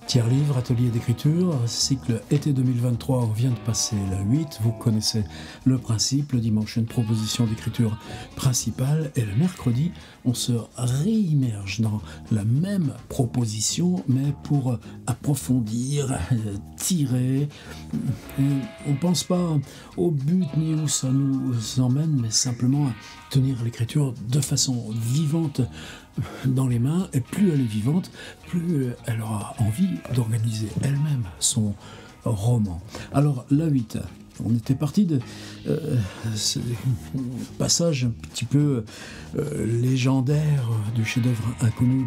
Tiers livre, atelier d'écriture, cycle été 2023, on vient de passer la 8, vous connaissez le principe, le dimanche une proposition d'écriture principale et le mercredi on se réimmerge dans la même proposition mais pour approfondir, tirer, on pense pas au but ni où ça nous emmène mais simplement à tenir l'écriture de façon vivante dans les mains, et plus elle est vivante, plus elle aura envie d'organiser elle-même son roman. Alors, la 8, on était parti de ce passage un petit peu légendaire du chef-d'œuvre inconnu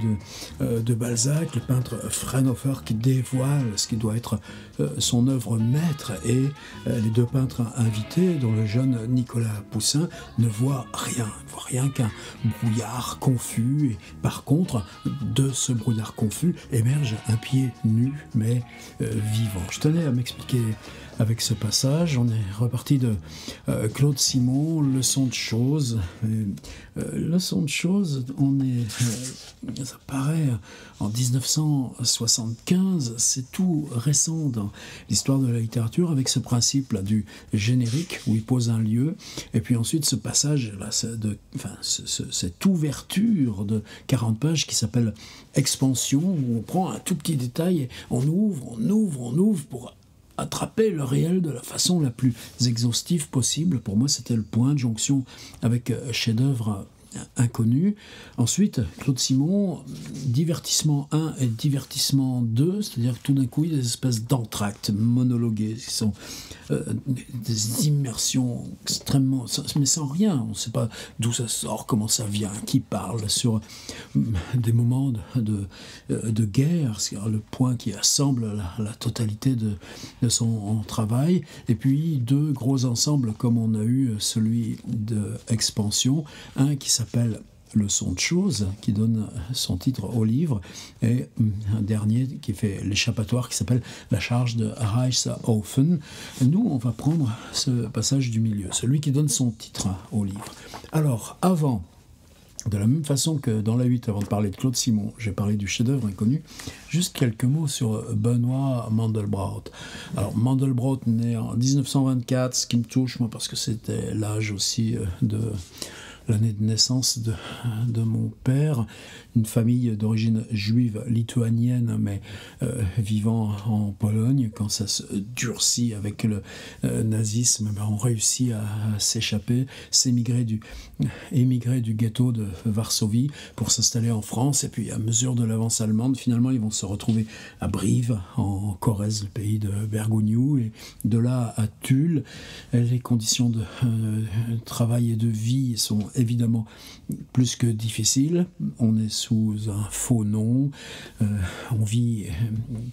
de Balzac, le peintre Fraunhofer qui dévoile ce qui doit être son œuvre maître, et les deux peintres invités, dont le jeune Nicolas Poussin, ne voient rien qu'un brouillard confus, et par contre, de ce brouillard confus émerge un pied nu mais vivant. Je tenais à m'expliquer avec ce passage. On est reparti de Claude Simon, Leçon de choses. Leçon de choses, ça paraît en 1975, c'est tout récent dans l'histoire de la littérature, avec ce principe là du générique où il pose un lieu, et puis ensuite ce passage là, cette ouverture de 40 pages qui s'appelle Expansion, où on prend un tout petit détail et on ouvre pour attraper le réel de la façon la plus exhaustive possible. Pour moi, c'était le point de jonction avec chef-d'œuvre inconnu. Ensuite, Claude Simon, divertissement 1 et divertissement 2, c'est-à-dire que tout d'un coup, il y a des espèces d'entractes monologués qui sont des immersions extrêmement... mais sans rien, on ne sait pas d'où ça sort, comment ça vient, qui parle, sur des moments de guerre, c'est-à-dire le point qui assemble la totalité de son travail, et puis deux gros ensembles comme on a eu celui de Expansion, un qui s'appelle Leçon de choses, qui donne son titre au livre, et un dernier qui fait l'échappatoire, qui s'appelle La charge de Reichshofen. Nous, on va prendre ce passage du milieu, celui qui donne son titre au livre. Alors, avant, de la même façon que dans la 8, avant de parler de Claude Simon, j'ai parlé du chef-d'œuvre inconnu, juste quelques mots sur Benoît Mandelbrot. Alors, Mandelbrot, né en 1924, ce qui me touche, moi, parce que c'était l'âge aussi de l'année de naissance de mon père, une famille d'origine juive lituanienne, mais vivant en Pologne. Quand ça se durcit avec le nazisme, on réussit à s'échapper, émigrer du ghetto de Varsovie pour s'installer en France, et puis à mesure de l'avance allemande, finalement ils vont se retrouver à Brive, en Corrèze, le pays de Bergogneau, et de là à Tulle. Les conditions de travail et de vie sont évidemment plus que difficiles. On est sous un faux nom, on vit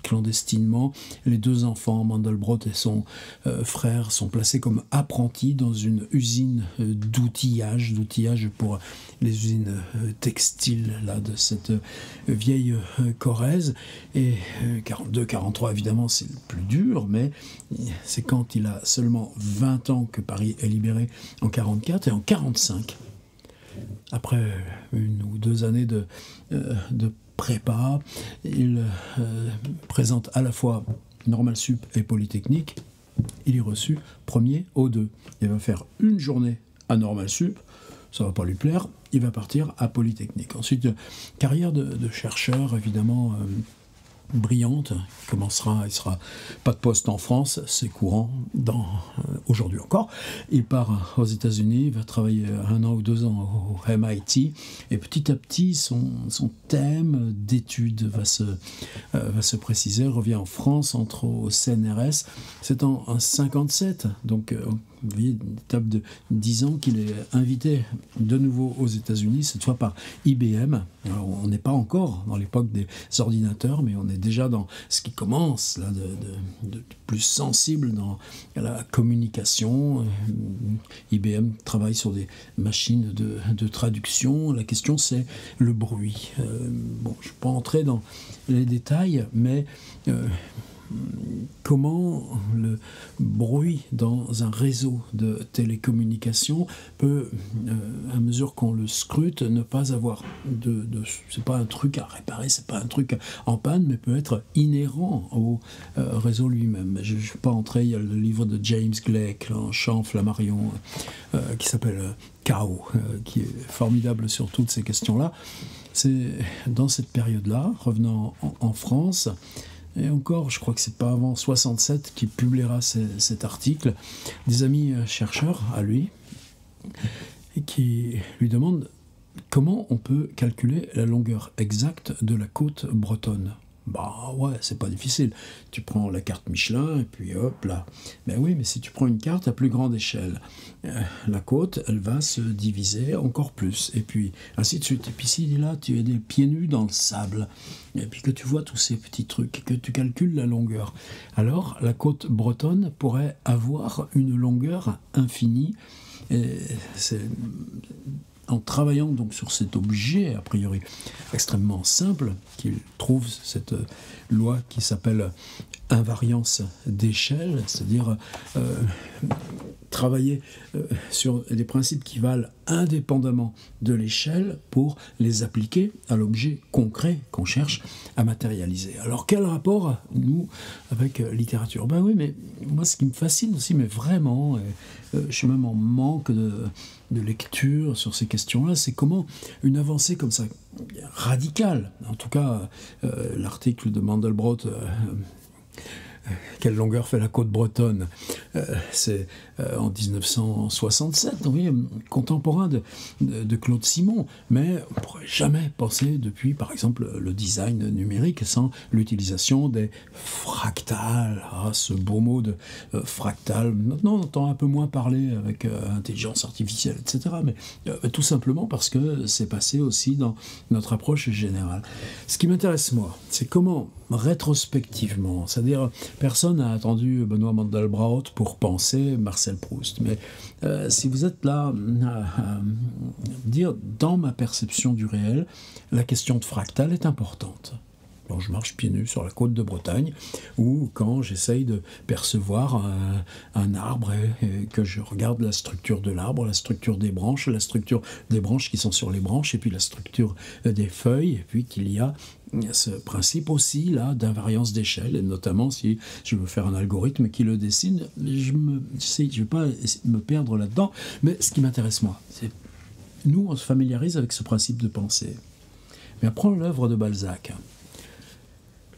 clandestinement. Les deux enfants, Mandelbrot et son frère, sont placés comme apprentis dans une usine d'outillage pour les usines textiles là, de cette vieille Corrèze. Et 42-43, évidemment, c'est le plus dur, mais c'est quand il a seulement 20 ans que Paris est libéré, en 44, et en 45, après une ou deux années de prépa, il présente à la fois Normal Sup et Polytechnique. Il est reçu premier aux deux. Il va faire une journée à Normal Sup, ça ne va pas lui plaire, il va partir à Polytechnique. Ensuite, carrière de chercheur, évidemment, brillante, il sera pas de poste en France, c'est courant aujourd'hui encore. Il part aux États-Unis, il va travailler 1 an ou 2 ans au MIT, et petit à petit son thème d'étude va se préciser. Il revient en France, entre au CNRS, c'est en 57, donc vous voyez, une étape de 10 ans qu'il est invité de nouveau aux États-Unis, cette fois par IBM. Alors, on n'est pas encore dans l'époque des ordinateurs, mais on est déjà dans ce qui commence là, de plus sensible dans la communication. IBM travaille sur des machines de traduction. La question, c'est le bruit. Je ne vais pas entrer dans les détails, mais comment le bruit dans un réseau de télécommunications peut, à mesure qu'on le scrute, ne pas avoir c'est pas un truc à réparer, c'est pas un truc en panne, mais peut être inhérent au réseau lui-même. Je ne vais pas entrer, il y a le livre de James Gleick, Clanchant, Flammarion, qui s'appelle Chaos, qui est formidable sur toutes ces questions-là. C'est dans cette période-là, revenant en France, et encore, je crois que c'est pas avant 67 qu'il publiera cet article, des amis chercheurs à lui, et qui lui demandent comment on peut calculer la longueur exacte de la côte bretonne. Bah ouais, c'est pas difficile. Tu prends la carte Michelin et puis hop là. Ben oui, mais si tu prends une carte à plus grande échelle, la côte, elle va se diviser encore plus. Et puis ainsi de suite. Et puis si là, tu es des pieds nus dans le sable, et puis que tu vois tous ces petits trucs, que tu calcules la longueur, alors la côte bretonne pourrait avoir une longueur infinie. Et c'est en travaillant donc sur cet objet, a priori extrêmement simple, qu'il trouve cette loi qui s'appelle invariance d'échelle, c'est-à-dire travailler sur des principes qui valent indépendamment de l'échelle pour les appliquer à l'objet concret qu'on cherche à matérialiser. Alors quel rapport, nous, avec littérature? Ben oui, mais moi ce qui me fascine aussi, mais vraiment, je suis même en manque de lecture sur ces questions-là, c'est comment une avancée comme ça, radicale, en tout cas l'article de Mandelbrot, quelle longueur fait la côte bretonne, c'est en 1967, oui, contemporain de Claude Simon, mais on ne pourrait jamais penser depuis, par exemple, le design numérique sans l'utilisation des fractales, ce beau mot de fractal. Maintenant, on entend un peu moins parler avec intelligence artificielle, etc., mais tout simplement parce que c'est passé aussi dans notre approche générale. Ce qui m'intéresse, moi, c'est comment, rétrospectivement, c'est-à-dire personne n'a attendu Benoît Mandelbrot pour penser Marcel Proust, mais si vous êtes là à dire dans ma perception du réel, la question de fractal est importante. Quand je marche pieds nus sur la côte de Bretagne, ou quand j'essaye de percevoir un arbre et que je regarde la structure de l'arbre, la structure des branches qui sont sur les branches, et puis la structure des feuilles, et puis qu'il y a ce principe aussi là d'invariance d'échelle, et notamment si je veux faire un algorithme qui le dessine, je ne vais pas me perdre là-dedans, mais ce qui m'intéresse moi, c'est nous on se familiarise avec ce principe de pensée. Mais prends l'œuvre de Balzac.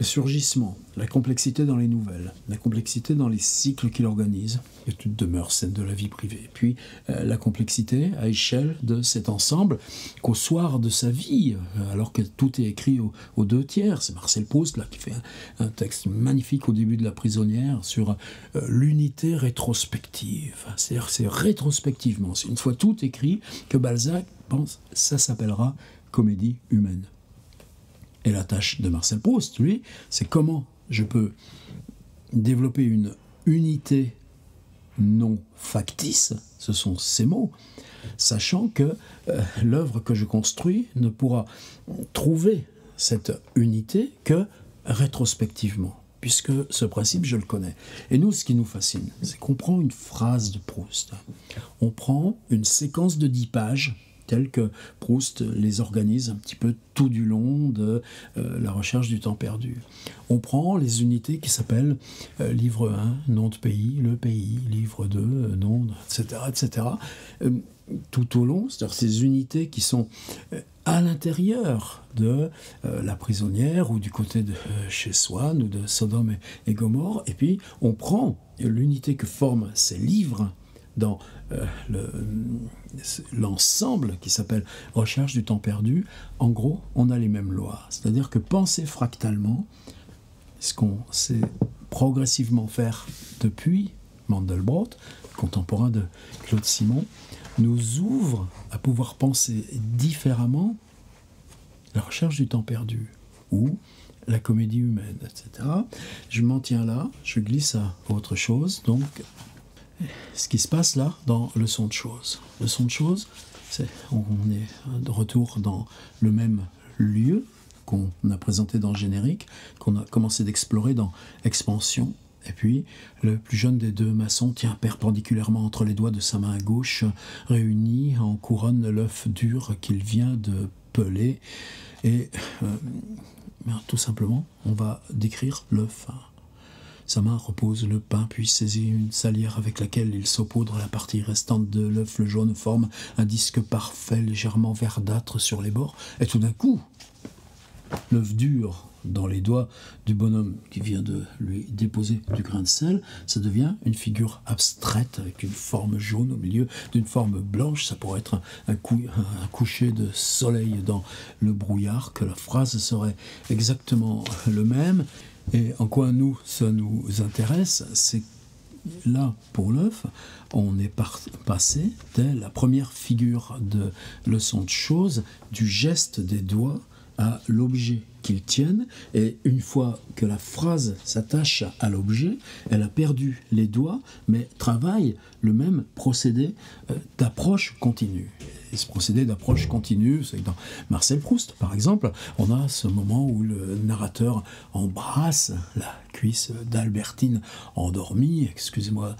Le surgissement, la complexité dans les nouvelles, la complexité dans les cycles qu'il organise, et tout demeure celle de la vie privée. Puis la complexité à échelle de cet ensemble qu'au soir de sa vie, alors que tout est écrit aux deux tiers, c'est Marcel Proust là, qui fait un texte magnifique au début de La Prisonnière sur l'unité rétrospective. C'est-à-dire c'est rétrospectivement, c'est une fois tout écrit que Balzac pense ça s'appellera comédie humaine. Et la tâche de Marcel Proust, lui, c'est comment je peux développer une unité non factice, ce sont ces mots, sachant que l'œuvre que je construis ne pourra trouver cette unité que rétrospectivement, puisque ce principe, je le connais. Et nous, ce qui nous fascine, c'est qu'on prend une phrase de Proust, on prend une séquence de 10 pages, tels que Proust les organise un petit peu tout du long de la recherche du temps perdu. On prend les unités qui s'appellent livre 1, nom de pays, le pays, livre 2, nom, etc., etc., tout au long, c'est-à-dire ces unités qui sont à l'intérieur de La Prisonnière ou du côté de chez Swann ou de Sodome et Gomorrhe, et puis on prend l'unité que forment ces livres dans l'ensemble qui s'appelle Recherche du temps perdu. En gros, on a les mêmes lois. C'est-à-dire que penser fractalement, ce qu'on sait progressivement faire depuis Mandelbrot, contemporain de Claude Simon, nous ouvre à pouvoir penser différemment la recherche du temps perdu ou la comédie humaine, etc. Je m'en tiens là, je glisse à autre chose, donc ce qui se passe là dans le son de choses. Le son de choses, on est de retour dans le même lieu, qu'on a présenté dans le générique, qu'on a commencé d'explorer dans Expansion. Et puis, le plus jeune des deux maçons tient perpendiculairement entre les doigts de sa main gauche, réunis en couronne l'œuf dur qu'il vient de peler. Et tout simplement, on va décrire l'œuf. Sa main repose le pain, puis saisit une salière avec laquelle il saupoudre la partie restante de l'œuf. Le jaune forme un disque parfait, légèrement verdâtre sur les bords. Et tout d'un coup, l'œuf dur dans les doigts du bonhomme qui vient de lui déposer du grain de sel, ça devient une figure abstraite avec une forme jaune au milieu d'une forme blanche. Ça pourrait être un coucher de soleil dans le brouillard, que la phrase serait exactement le même. Et en quoi ça nous intéresse, c'est là, pour l'œuf, on est passé dès la première figure de leçon de choses, du geste des doigts à l'objet qu'ils tiennent, et une fois que la phrase s'attache à l'objet, elle a perdu les doigts, mais travaille le même procédé d'approche continue. Et ce procédé d'approche continue, c'est que dans Marcel Proust, par exemple, on a ce moment où le narrateur embrasse la cuisse d'Albertine endormie, excusez-moi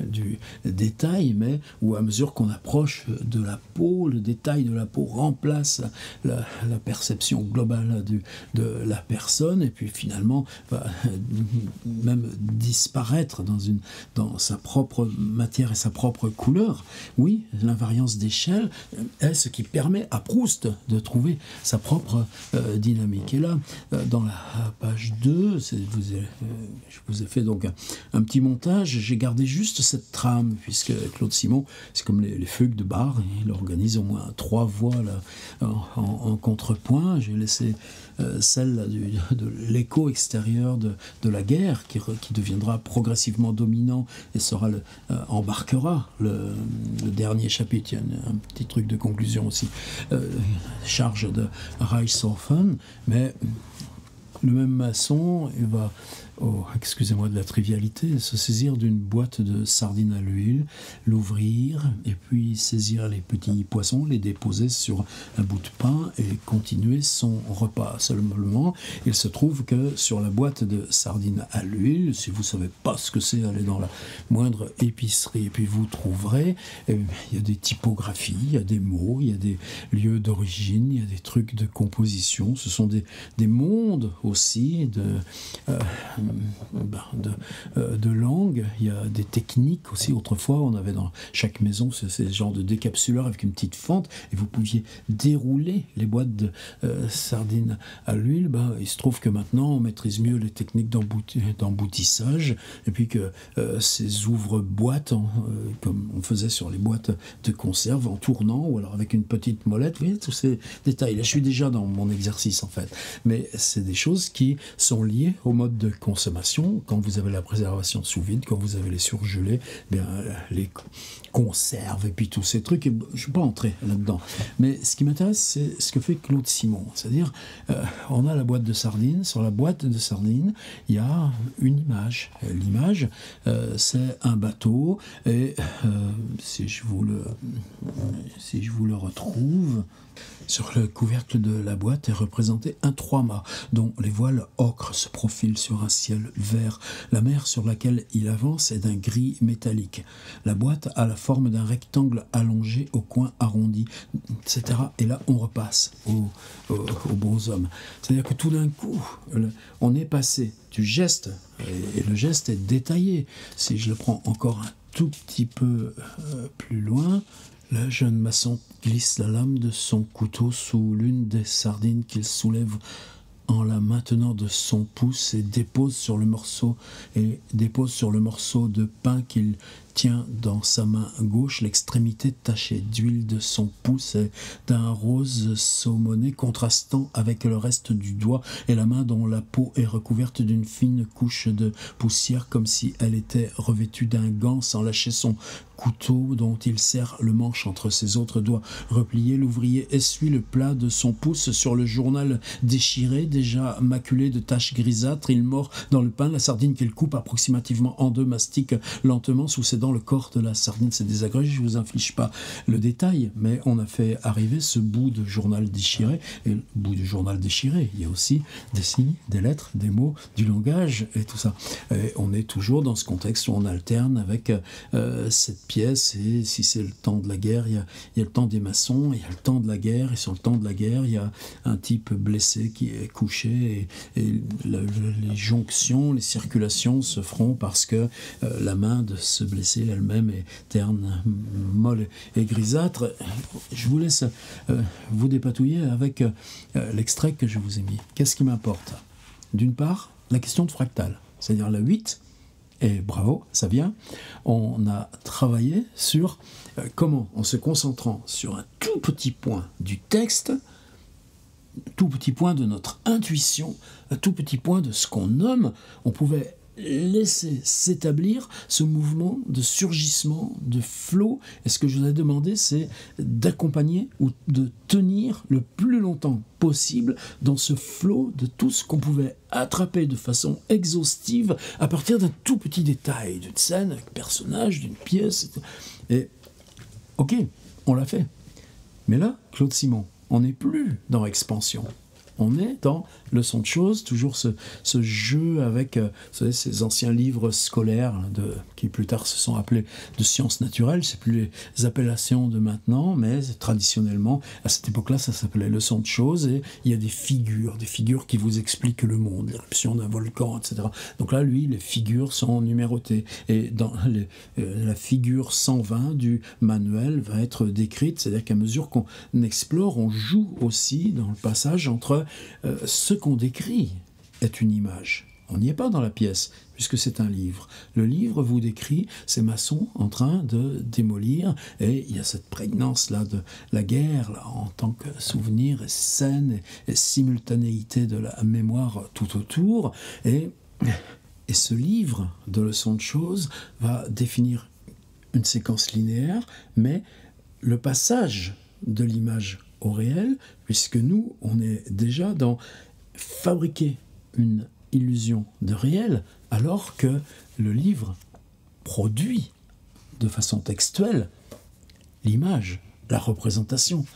du détail, mais où à mesure qu'on approche de la peau, le détail de la peau remplace la perception globale de la personne, et puis finalement va même disparaître dans sa propre matière et sa propre couleur. Oui, l'invariance d'échelle est ce qui permet à Proust de trouver sa propre dynamique. Et là, dans la page 2, je vous ai fait donc un petit montage, j'ai gardé juste cette trame, puisque Claude Simon, c'est comme les fugues de Bach, il organise au moins 3 voix là, en contrepoint. J'ai laissé celle là, de l'écho extérieur de la guerre qui deviendra progressivement dominant et embarquera le dernier chapitre. Il y a un petit truc de conclusion aussi, charge de Reichshofen, mais le même maçon, il va, excusez-moi de la trivialité, se saisir d'une boîte de sardines à l'huile, l'ouvrir, et puis saisir les petits poissons, les déposer sur un bout de pain et continuer son repas. Seulement, il se trouve que sur la boîte de sardines à l'huile, si vous ne savez pas ce que c'est, allez dans la moindre épicerie, et puis vous trouverez, il y a des typographies, il y a des mots, il y a des lieux d'origine, il y a des trucs de composition, ce sont des mondes aussi de langue, il y a des techniques aussi. Autrefois, on avait dans chaque maison ces genres de décapsuleurs avec une petite fente, et vous pouviez dérouler les boîtes de sardines à l'huile. Il se trouve que maintenant, on maîtrise mieux les techniques d'emboutissage, et puis que ces ouvre-boîtes, comme on faisait sur les boîtes de conserve, en tournant, ou alors avec une petite molette, vous voyez, tous ces détails. Là, je suis déjà dans mon exercice, en fait. Mais c'est des choses qui sont liées au mode de consommation. Quand vous avez la préservation sous vide, quand vous avez les surgelés, les conserves et puis tous ces trucs, je ne suis pas entré là-dedans. Mais ce qui m'intéresse, c'est ce que fait Claude Simon. C'est-à-dire, on a la boîte de sardines. Sur la boîte de sardines, il y a une image. L'image, c'est un bateau. Et si je vous le retrouve, sur le couvercle de la boîte est représenté un 3-mâts dont les voiles ocre se profilent sur un ciel vert. La mer sur laquelle il avance est d'un gris métallique. La boîte a la forme d'un rectangle allongé au coin arrondi, etc. Et là, on repasse aux bons hommes. C'est-à-dire que tout d'un coup, on est passé du geste, et le geste est détaillé. Si je le prends encore un tout petit peu plus loin, le jeune maçon glisse la lame de son couteau sous l'une des sardines qu'il soulève en la maintenant de son pouce et dépose sur le morceau de pain qu'il tient dans sa main gauche. L'extrémité tachée d'huile de son pouce est d'un rose saumonné contrastant avec le reste du doigt, et la main dont la peau est recouverte d'une fine couche de poussière, comme si elle était revêtue d'un gant. Sans lâcher son couteau dont il serre le manche entre ses autres doigts repliés, l'ouvrier essuie le plat de son pouce sur le journal déchiré, déjà maculé de taches grisâtres. Il mord dans le pain la sardine qu'il coupe approximativement en deux, mastique lentement sous ses dents dans le corps de la sardine. C'est désagrégé, je ne vous inflige pas le détail, mais on a fait arriver ce bout de journal déchiré. Et le bout du journal déchiré, il y a aussi des signes, des lettres, des mots, du langage et tout ça. Et on est toujours dans ce contexte où on alterne avec cette pièce, et si c'est le temps de la guerre, il y a le temps des maçons, il y a le temps de la guerre, et sur le temps de la guerre, il y a un type blessé qui est couché, et les jonctions, les circulations se feront parce que la main de ce blessé elle-même est terne, molle et grisâtre. Je vous laisse vous dépatouiller avec l'extrait que je vous ai mis. Qu'est-ce qui m'importe? D'une part, la question de fractal, c'est-à-dire la 8, et bravo, ça vient, on a travaillé sur comment, en se concentrant sur un tout petit point du texte, tout petit point de notre intuition, un tout petit point de ce qu'on nomme, on pouvait laisser s'établir ce mouvement de surgissement, de flot. Et ce que je vous ai demandé, c'est d'accompagner ou de tenir le plus longtemps possible dans ce flot de tout ce qu'on pouvait attraper de façon exhaustive à partir d'un tout petit détail, d'une scène, d'un personnage, d'une pièce. Et ok, on l'a fait. Mais là, Claude Simon, on n'est plus dans Expansion. On est dans Leçon de choses, toujours ce jeu avec vous savez, ces anciens livres scolaires qui plus tard se sont appelés de sciences naturelles. C'est plus les appellations de maintenant, mais traditionnellement, à cette époque-là, ça s'appelait Leçon de choses, et il y a des figures qui vous expliquent le monde, l'éruption d'un volcan, etc. Donc là, lui, les figures sont numérotées, et dans la figure 120 du manuel va être décrite, c'est-à-dire qu'à mesure qu'on explore, on joue aussi dans le passage entre ce qu'on décrit est une image. On n'y est pas dans la pièce, puisque c'est un livre. Le livre vous décrit ces maçons en train de démolir, et il y a cette prégnance-là de la guerre, là, en tant que souvenir, et scène, et simultanéité de la mémoire tout autour. Et ce livre de leçons de choses va définir une séquence linéaire, mais le passage de l'image au réel, puisque nous, on est déjà dans fabriquer une illusion de réel, alors que le livre produit de façon textuelle l'image, la représentation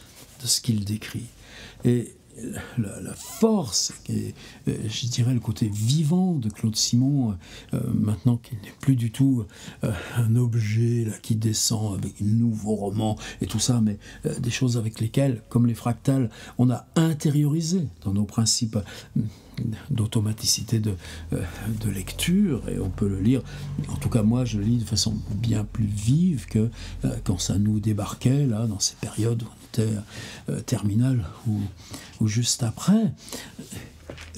de ce qu'il décrit. Et la force, et je dirais le côté vivant de Claude Simon, maintenant qu'il n'est plus du tout un objet là, qui descend avec un nouveau roman et tout ça, mais des choses avec lesquelles, comme les fractales, on a intériorisé dans nos principes d'automaticité de lecture, et on peut le lire, en tout cas moi je le lis de façon bien plus vive que quand ça nous débarquait là dans ces périodes où on était terminale ou juste après.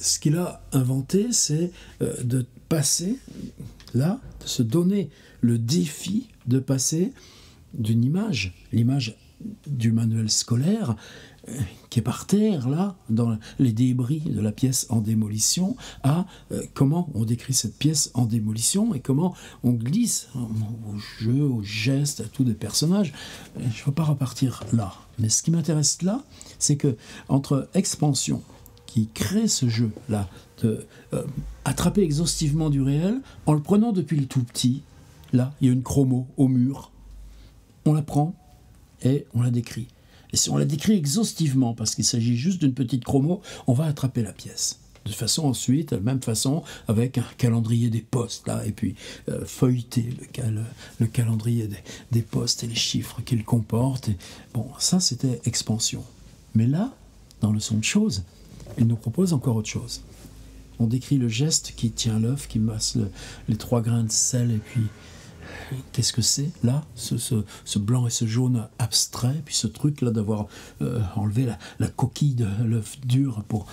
Ce qu'il a inventé, c'est de passer là, de se donner le défi de passer d'une image, l'image du manuel scolaire qui est par terre, là, dans les débris de la pièce en démolition, à comment on décrit cette pièce en démolition et comment on glisse au jeu, au geste, à tous des personnages. Je ne veux pas repartir là. Mais ce qui m'intéresse là, c'est que entre Expansion, qui crée ce jeu-là, de attraper exhaustivement du réel, en le prenant depuis le tout petit, là, il y a une chromo au mur, on la prend et on la décrit. Et si on la décrit exhaustivement, parce qu'il s'agit juste d'une petite chromo, on va attraper la pièce. De façon ensuite, de la même façon, avec un calendrier des postes, là, et puis feuilleter le calendrier des postes et les chiffres qu'il comporte. Et, bon, ça, c'était Expansion. Mais là, dans Leçon de choses, il nous propose encore autre chose. On décrit le geste qui tient l'œuf, qui masse les 3 grains de sel, et puis qu'est-ce que c'est là, ce blanc et ce jaune abstrait, puis ce truc là d'avoir enlevé la coquille de l'œuf dur pour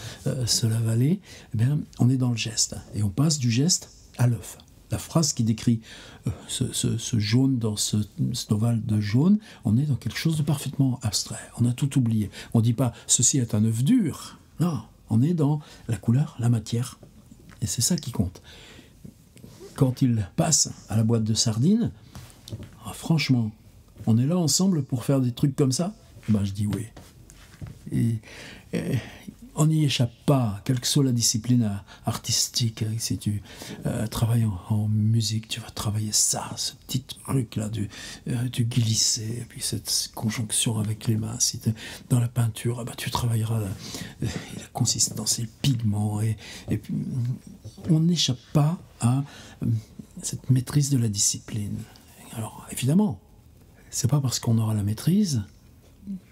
se l'avaler. Eh bien, on est dans le geste, et on passe du geste à l'œuf. La phrase qui décrit ce jaune dans cet ovale de jaune, on est dans quelque chose de parfaitement abstrait. On a tout oublié. On ne dit pas « ceci est un œuf dur ». Non, on est dans la couleur, la matière. Et c'est ça qui compte. Quand il passe à la boîte de sardines, franchement, on est là ensemble pour faire des trucs comme ça? Ben, je dis oui. Et On n'y échappe pas, quelle que soit la discipline artistique. Si tu travailles en musique, tu vas travailler ça, ce petit truc-là, du glisser, et puis cette conjonction avec les mains. Si tu es dans la peinture, tu travailleras la consistance et le pigment. Et puis, on n'échappe pas à cette maîtrise de la discipline. Alors, évidemment, c'est pas parce qu'on aura la maîtrise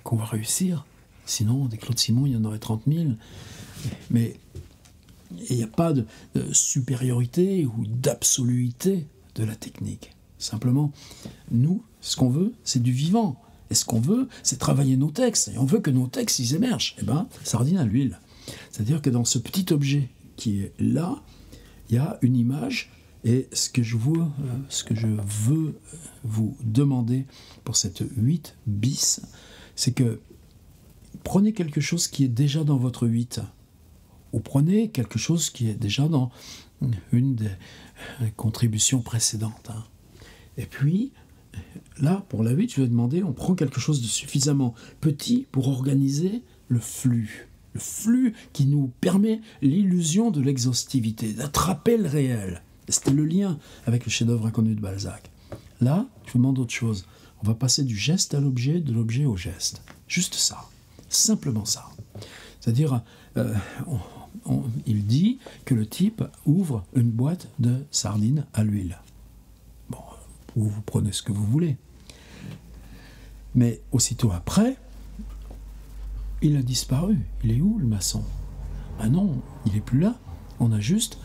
qu'on va réussir. Sinon, des Claude Simon, il y en aurait 30 000. Mais il n'y a pas de supériorité ou d'absoluité de la technique. Simplement, nous, ce qu'on veut, c'est du vivant. Et ce qu'on veut, c'est travailler nos textes. Et on veut que nos textes, ils émergent. Eh bien, sardine à l'huile. C'est-à-dire que dans ce petit objet qui est là, il y a une image. Et ce que je veux vous demander pour cette 8 bis, c'est que prenez quelque chose qui est déjà dans votre 8, ou prenez quelque chose qui est déjà dans une des contributions précédentes. Et puis, là, pour la 8, je vais demander, on prend quelque chose de suffisamment petit pour organiser le flux. Le flux qui nous permet l'illusion de l'exhaustivité, d'attraper le réel. C'était le lien avec le chef-d'œuvre inconnu de Balzac. Là, je vous demande autre chose. On va passer du geste à l'objet, de l'objet au geste. Juste ça. Simplement ça. C'est-à-dire, il dit que le type ouvre une boîte de sardines à l'huile. Bon, vous prenez ce que vous voulez. Mais aussitôt après, il a disparu. Il est où, le maçon? Ben non, il n'est plus là. On a juste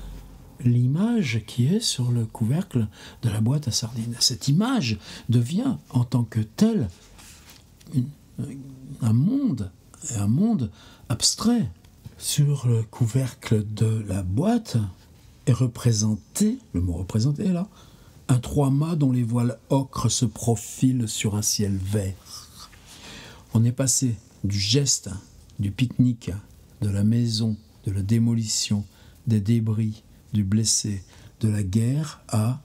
l'image qui est sur le couvercle de la boîte à sardines. Cette image devient, en tant que telle, un monde abstrait. Sur le couvercle de la boîte est représenté, le mot représenté est là, un trois-mâts dont les voiles ocre se profilent sur un ciel vert. On est passé du geste, du pique-nique, de la maison, de la démolition, des débris, du blessé, de la guerre à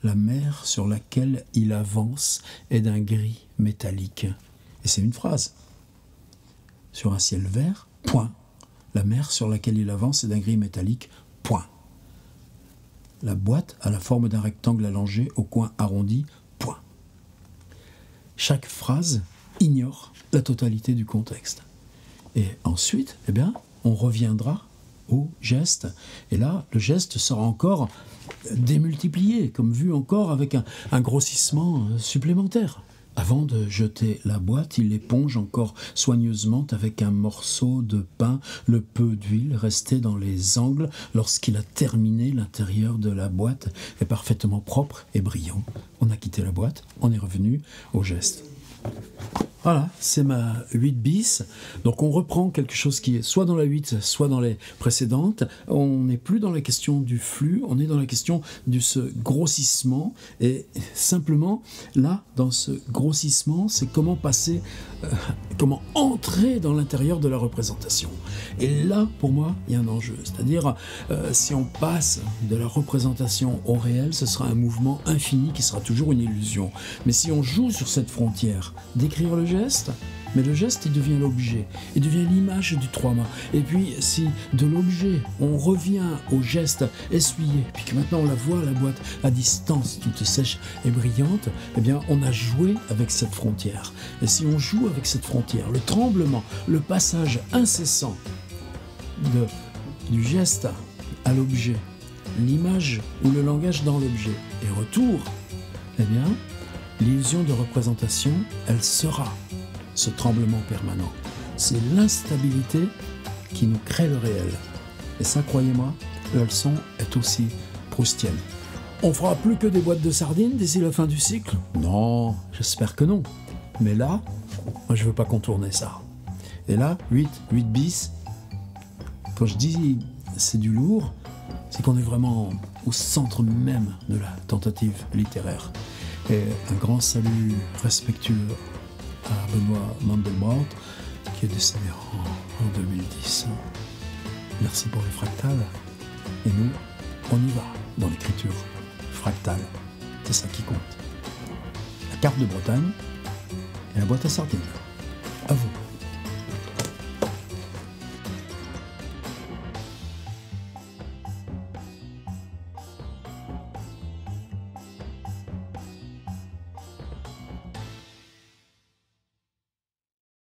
la mer sur laquelle il avance est d'un gris métallique. Et c'est une phrase. Sur un ciel vert, point. La mer sur laquelle il avance est d'un gris métallique, point. La boîte a la forme d'un rectangle allongé au coin arrondi, point. Chaque phrase ignore la totalité du contexte. Et ensuite, on reviendra au geste. Et là, le geste sera encore démultiplié, comme vu encore avec un grossissement supplémentaire. Avant de jeter la boîte, il éponge encore soigneusement avec un morceau de pain le peu d'huile resté dans les angles lorsqu'il a terminé. L'intérieur de la boîte est parfaitement propre et brillant. On a quitté la boîte, on est revenu au geste. Voilà, c'est ma 8 bis. Donc on reprend quelque chose qui est soit dans la 8, soit dans les précédentes. On n'est plus dans la question du flux, on est dans la question de ce grossissement. Et simplement, là, dans ce grossissement, c'est comment passer, comment entrer dans l'intérieur de la représentation. Et là, pour moi, il y a un enjeu. C'est-à-dire, si on passe de la représentation au réel, ce sera un mouvement infini qui sera toujours une illusion. Mais si on joue sur cette frontière, d'écrire le geste, mais le geste, il devient l'objet, il devient l'image du trois-mâts. Et puis, si de l'objet, on revient au geste essuyé, puis que maintenant on la voit, la boîte, à distance, toute sèche et brillante, eh bien, on a joué avec cette frontière. Et si on joue avec cette frontière, le tremblement, le passage incessant du geste à l'objet, l'image ou le langage dans l'objet, et retour, eh bien, l'illusion de représentation, elle sera ce tremblement permanent. C'est l'instabilité qui nous crée le réel. Et ça, croyez-moi, la leçon est aussi proustienne. On fera plus que des boîtes de sardines d'ici la fin du cycle? Non, j'espère que non. Mais là, moi je veux pas contourner ça. Et là, 8 bis, quand je dis c'est du lourd, c'est qu'on est vraiment au centre même de la tentative littéraire. Et un grand salut respectueux à Benoît Mandelbrot, qui est décédé en 2010. Merci pour les fractales. Et nous, on y va dans l'écriture fractale. C'est ça qui compte. La carte de Bretagne et la boîte à sardines. À vous.